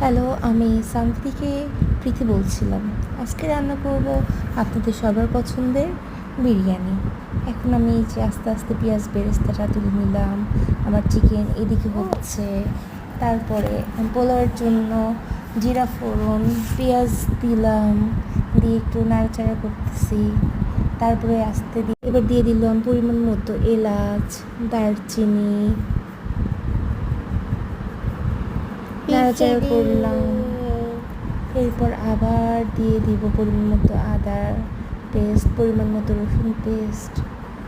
Hello, আমি sound থেকে প্রীতি বলছিলাম। আজকে রান্না করব আপনাদের সবার পছন্দের বিরিয়ানি। এখন আমি এই যে আস্তে আস্তে পেঁয়াজ বেরেস্তাটা তুলে নিলাম, আমার চিকেন এদিকে হচ্ছে। তারপরে পোলাওয়ের জন্য জিরা ফোড়ন পেঁয়াজ দিলাম, দিয়ে একটু নাড়াচাড়া করতেছি। তারপরে এবার দিয়ে দিলাম পরিমাণ মতো এলাচ, দারচিনি, নাড়াচাড়া করলাম। এরপর আবার দিয়ে দিব পরিমাণ মতো আদা পেস্ট, পরিমাণ মতো রসুন পেস্ট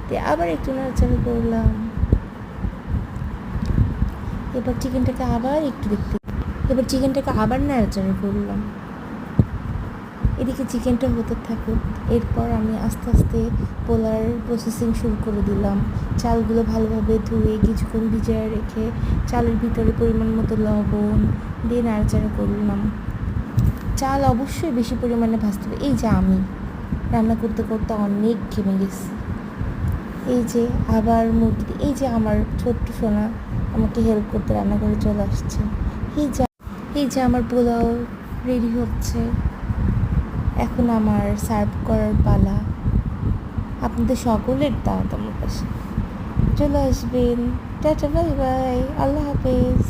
দিয়ে আবার একটু নাড়াচাড়া করলাম। এবার চিকেনটাকে আবার নাড়াচাড়া করলাম। এদিকে চিকেনটা হতে থাকুক। এরপর আমি আস্তে আস্তে পোলার প্রসেসিং শুরু করে দিলাম। চালগুলো ভালোভাবে ধুয়ে কিছুক্ষণ ভিজিয়ে রেখে চালের ভিতরে পরিমাণ মতো লবণ দিয়ে নাড়াচাড়া করলাম। চাল অবশ্যই বেশি পরিমাণে ভাজতে হবে। এই যে আমি রান্না করতে করতে অনেক ঘেমে গেছি। এই যে আবার মুরগি, এই যে আমার ছোট্ট সোনা আমাকে হেল্প করতে রান্না করে চলে আসছে। এই যে আমার পোলাও রেডি হচ্ছে। এখন আমার সার্ভ করার পালা। আপনাদের সকলের দাওয়াত আমার কাছে। চলে আসবেন। টাটা, বাই বাই, আল্লাহ হাফেজ।